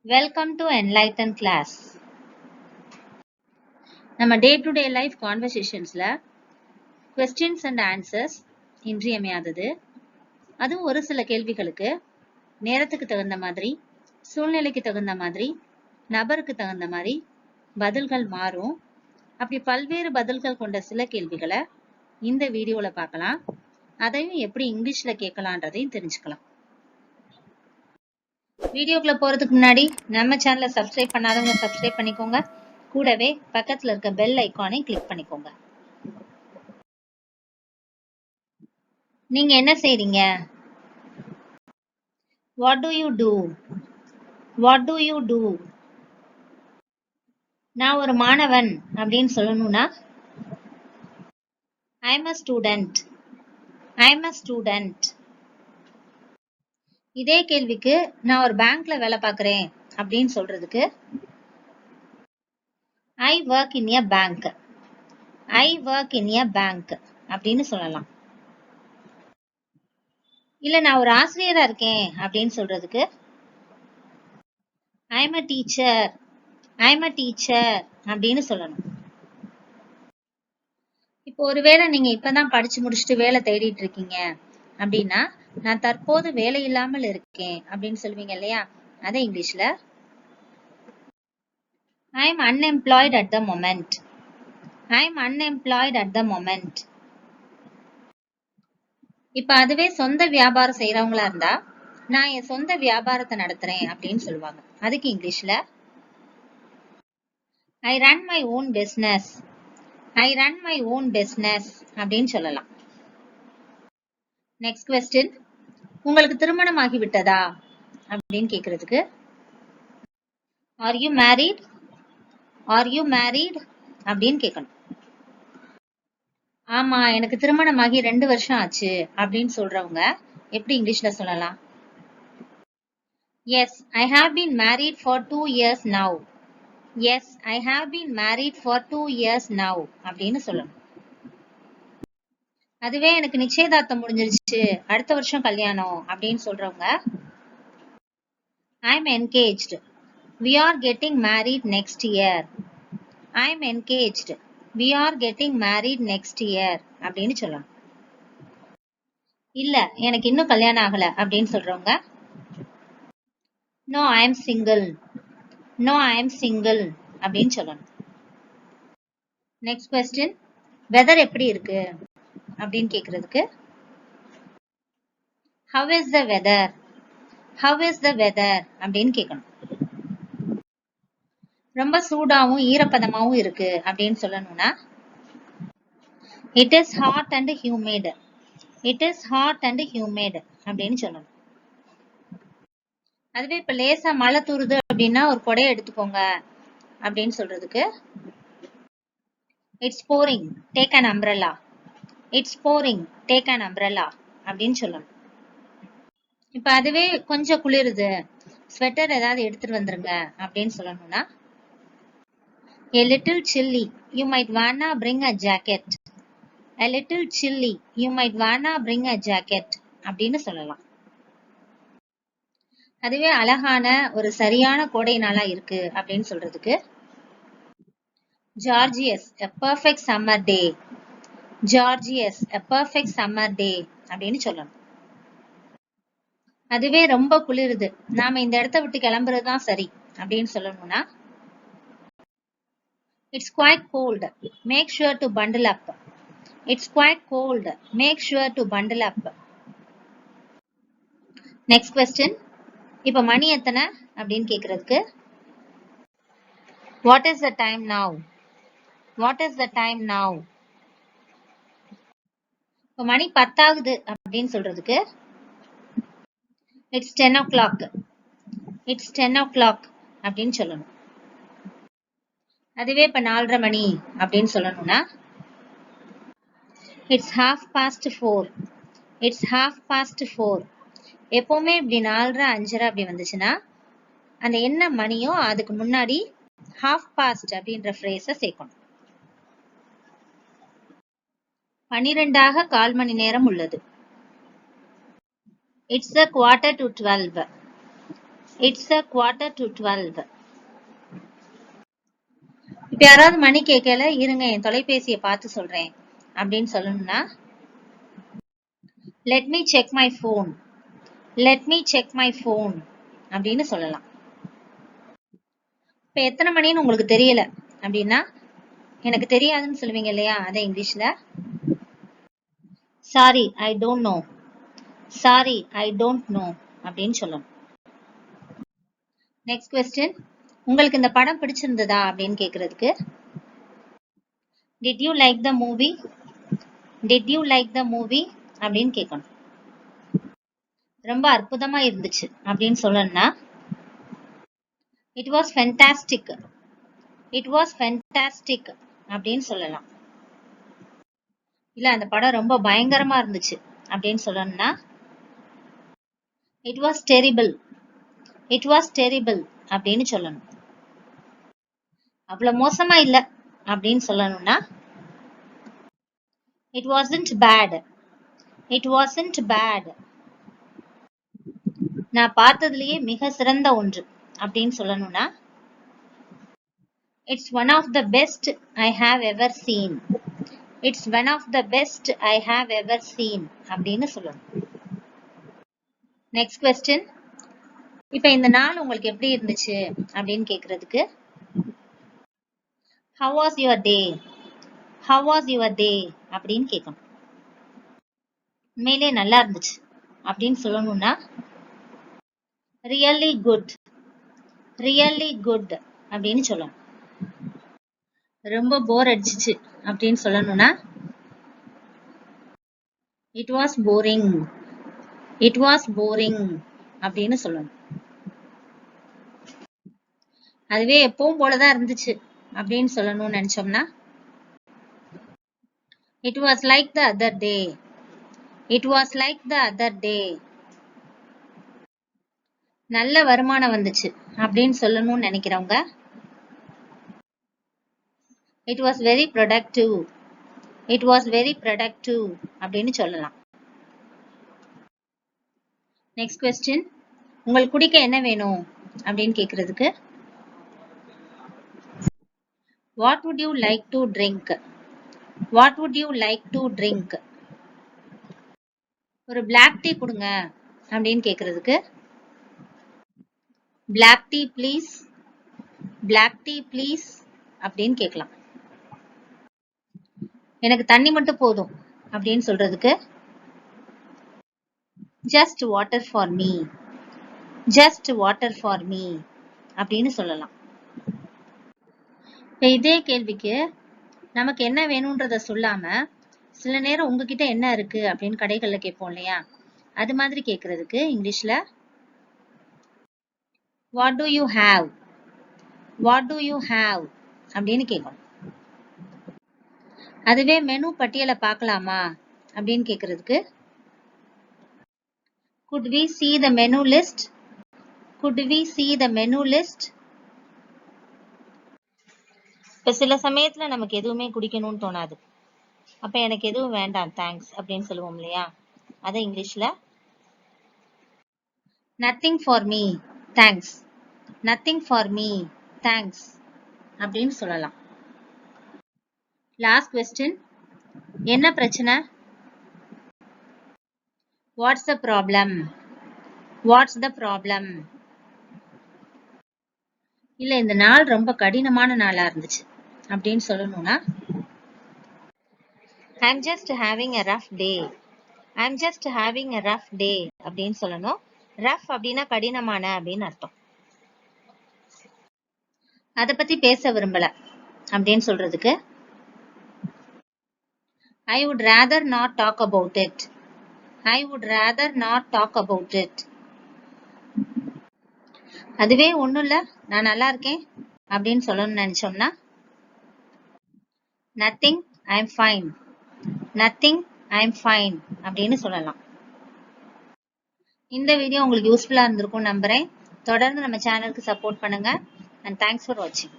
Welcome to enlighten class. நம்ம day to day life கான்வர்சேஷன்ஸ்ல questions and answers இன்றியமையாதது. அதுவும் ஒரு சில கேள்விகளுக்கு நேரத்துக்கு தகுந்த மாதிரி, சூழ்நிலைக்கு தகுந்த மாதிரி, நபருக்கு தகுந்த மாதிரி பதில்கள் மாறும். அப்படி பல்வேறு பதில்கள் கொண்ட சில கேள்விகளை இந்த வீடியோல பார்க்கலாம். அதையும் எப்படி இங்கிலீஷ்ல கேட்கலான்றதையும் தெரிஞ்சுக்கலாம். வீடியோக்குள்ள போறதுக்கு முன்னாடி நம்ம சேனலை சப்ஸ்கிரைப் பண்ணாதவங்க சப்ஸ்கிரைப் பண்ணிக்கோங்க. கூடவே பக்கத்துல இருக்க பெல் ஐகானை கிளிக் பண்ணிக்கோங்க. நீங்க என்ன செய்றீங்க? What do you do? What do you do? நான் ஒரு மாணவன் அப்படின்னு சொல்லணும்னா I'm a student. I'm a student. இதே கேள்விக்கு நான் ஒரு பேங்க்ல வேலை பார்க்கறேன் அப்படின்னு சொல்றதுக்கு I work in a bank. I work in a bank அப்படின்னு சொல்லலாம். இல்ல நான் ஒரு ஆசிரியரா இருக்கேன் அப்படின்னு சொல்றதுக்கு I'm a teacher. I'm a teacher அப்படின்னு சொல்லணும். இப்போ ஒருவேளை நீங்க இப்பதான் படிச்சு முடிச்சுட்டு வேலை தேடிட்டு இருக்கீங்க அப்படின்னா நான் தற்போது வேலை இல்லாமல் இருக்கேன் அப்படின்னு சொல்லுவீங்க இல்லையா? அதை இங்கிலீஷ்ல I am unemployed at the moment. I am unemployed at the moment. இப்ப அதுவே சொந்த வியாபாரம் செய்யறவங்களா இருந்தா நான் என் சொந்த வியாபாரத்தை நடத்துறேன் அப்படின்னு சொல்லுவாங்க. அதுக்கு இங்கிலீஷ்ல I run my own business. I run my own business அப்படின்னு சொல்லலாம். நெக்ஸ்ட் கொஸ்டின், உங்களுக்கு திருமணம் ஆகி விட்டதா அப்படின்னு கேக்குறதுக்கு Are you married? Are you married? அப்படின்னு கேட்கணும். ஆமா எனக்கு திருமணமாகி 2 வருஷம் ஆச்சு அப்படின்னு சொல்றவங்க எப்படி இங்கிலீஷ்ல சொல்லலாம்? Yes, I have been married for 2 years now. Yes, I have been married for 2 years now அப்படின்னு சொல்லணும். அதுவே எனக்கு நிச்சயதார்த்தம் முடிஞ்சிருச்சு அடுத்த வருஷம் கல்யாணம் அப்படின்னு சொல்றவங்க I'm engaged. We are getting married next year. I'm engaged. We are getting married next year அப்படின்னு சொல்லணும். இல்ல எனக்கு இன்னும் கல்யாணம் ஆகல அப்படின்னு சொல்றவங்க No, I am single. No, I am single அப்படின்னு சொல்லணும். நெக்ஸ்ட் கொஸ்டின், வெதர் எப்படி இருக்கு அப்படின்னு கேக்குறதுக்கு How is the weather? How is the weather அப்படின்னு கேட்கணும். ரொம்ப சூடாவும் ஈரப்பதமாவும் இருக்கு அப்படின்னு சொல்லணும்னா It is hot and humid. It is hot and humid அப்படின்னு சொல்லணும். அதுவே இப்ப லேசா மழை தூருது அப்படின்னா ஒரு கொடையை எடுத்துக்கோங்க அப்படின்னு சொல்றதுக்கு It's pouring. Take an umbrella. It's pouring. Take an umbrella அப்படின்னு சொல்லணும். இப்ப அதுவே கொஞ்சம் குளிருது ஸ்வெட்டர் ஏதாவது எடுத்துட்டு வந்துருங்க அப்படின்னு சொல்லணும்னா A little chilly. You might wanna bring a jacket. A little chilly. You might wanna bring a jacket அப்படின்னு சொல்லலாம். அதுவே அழகான ஒரு சரியான கோடை நாளா இருக்கு அப்படின்னு சொல்றதுக்கு Gorgeous, a perfect summer day. Gorgeous, a perfect summer day அப்படின்னு சொல்லணும். அதுவே ரொம்ப குளிருது நாம இந்த இடத்தை விட்டு கிளம்புறதுதான் சரி அப்படின்னு சொல்லணும்னா It's quite cold. Make sure to bundle up. It's quite cold. Make sure to bundle up. Next question. இப்ப மணி எத்தனை அப்படின்னு கேக்குறதுக்கு What is the time now? What is the time now? இப்ப மணி 10 ஆகுது அப்படின்னு சொல்றதுக்கு It's 10 o'clock. It's 10 o'clock அப்படின்னு சொல்லணும். அதுவே இப்ப 4:30 மணி அப்படின்னு சொல்லணும்னா It's 4:30. It's 4:30. எப்பவுமே இப்படி 4:30 5:30 அப்படி வந்துச்சுன்னா அந்த என்ன மணியோ அதுக்கு முன்னாடி half past அப்படின்ற phrase சேர்க்கணும். 12 கால் மணி நேரம் உள்ளது. It's a 11:45. It's a 11:45. இப்ப யாராவது மணி கேட்கல, இருங்க என் தொலைபேசியை பார்த்து சொல்றேன் அப்படின்னு சொல்லணும்னா let me check my phone. let me check my phone அப்படின்னு சொல்லலாம். இப்ப எத்தனை மணின்னு உங்களுக்கு தெரியல அப்படின்னா எனக்கு தெரியாதுன்னு சொல்லுவீங்க இல்லையா, அதை இங்கிலீஷ்ல sorry I don't know. sorry I don't know அப்படின்னு சொல்லணும். நெக்ஸ்ட் கொஸ்டின், உங்களுக்கு இந்த படம் பிடிச்சிருந்ததா அப்படின்னு கேக்குறதுக்கு did you like the movie? did you like the movie அப்படின்னு கேட்கணும். ரொம்ப அற்புதமா இருந்துச்சு அப்படின்னு சொல்லணும்னா it was fantastic. it was fantastic அப்படின்னு சொல்லலாம். இல்ல அந்த படம் ரொம்ப பயங்கரமா இருந்துச்சு அப்படின்னு சொல்லணும்னா it was terrible. it was terrible அப்படின்னு சொல்லணும். அவ்வளவு மோசமா இல்ல அப்படின்னு சொல்லணும்னா it wasn't bad. it wasn't bad. நான் பார்த்ததுலயே மிக சிறந்த ஒன்று அப்படின்னு சொல்லணும்னா it's one of the best I have ever seen. it's one of the best I have ever seen அப்படின்னு சொல்லணும். நெக்ஸ்ட் கொஸ்டின், இப்ப இந்த நாள் உங்களுக்கு எப்படி இருந்துச்சு அப்படின்னு கேக்குறதுக்கு how was your day? how was your day அப்படின்னு கேட்கணும். உண்மையிலே நல்லா இருந்துச்சு அப்படின்னு சொல்லணும்னா really good. really good அப்படின்னு சொல்லணும். ரொம்ப போர் அடிச்சிச்சு அப்படின்னு சொல்லணும்னா it was boring. it was boring அப்படின்னு சொல்லணும். அதுவே எப்பவும் போலதான் இருந்துச்சு அப்படின்னு சொல்லணும்னு நினைச்சோம்னா it was like the other day. it was like the other day. நல்ல வருமானம் வந்துச்சு அப்படின்னு சொல்லணும்னு நினைக்கிறவங்க it was very productive. it was very productive அப்படின்னு சொல்லலாம். நெக்ஸ்ட் கொஸ்டின், உங்களுக்கு குடிக்க என்ன வேணும் அப்படின்னு கேக்குறதுக்கு what would you like to drink? what would you like to drink? ஒரு black tea கொடுங்க அப்படின்னு கேக்குறதுக்கு black tea please. black tea please அப்படின்னு கேட்கலாம். எனக்கு தண்ணி மட்டும் போதும் அப்படின்னு சொல்றதுக்கு just water for me. just water for me அப்படின்னு சொல்லலாம். இப்ப இதே கேள்விக்கு நமக்கு என்ன வேணும்ன்றத சொல்லாம சில நேரம் உங்ககிட்ட என்ன இருக்கு அப்படின்னு கடைகள்ல கேட்போம் இல்லையா, அது மாதிரி கேக்குறதுக்கு இங்கிலீஷ்ல what do you have? what do you have அப்படின்னு கேட்கணும். அதுவே மெனு பட்டியலை பார்க்கலாமா அப்படின்னு கேக்குறதுக்கு could we see the menu list? could we see the menu list? இப்ப சில சமயத்துல நமக்கு எதுவுமே குடிக்கணும்னு தோணாது, அப்ப எனக்கு எதுவும் வேண்டாம் தேங்க்ஸ் அப்படின்னு சொல்லுவோம் இல்லையா, அதை இங்கிலீஷ்ல nothing for me thanks. nothing for me thanks அப்படின்னு சொல்லலாம். லாஸ்ட் கொஸ்டின், என்ன பிரச்சனை? what's the problem? what's the problem? இல்ல இந்த நாள் ரொம்ப கடினமான நாளா இருந்துச்சு அப்படின்னு சொல்லணும்னா I'm just having a rough day. I'm just having a rough day அப்படின்னு சொல்லணும். rough அப்படின்னா கடினமான அப்படின்னு அர்த்தம். அத பத்தி பேச விரும்பல அப்படின்னு சொல்றதுக்கு I would rather not talk about it. I would rather not talk about it. அதுவே ஒண்ணும் இல்ல நான் நல்லா இருக்கேன் அப்படின்னு சொல்லணும்னு நினைச்சோம்னா nothing I'm fine. nothing I'm fine அப்படின்னு சொல்லலாம். இந்த வீடியோ உங்களுக்கு யூஸ்ஃபுல்லா இருந்திருக்கும் நம்புறேன். தொடர்ந்து நம்ம சேனலுக்கு சப்போர்ட் பண்ணுங்க and thanks for watching.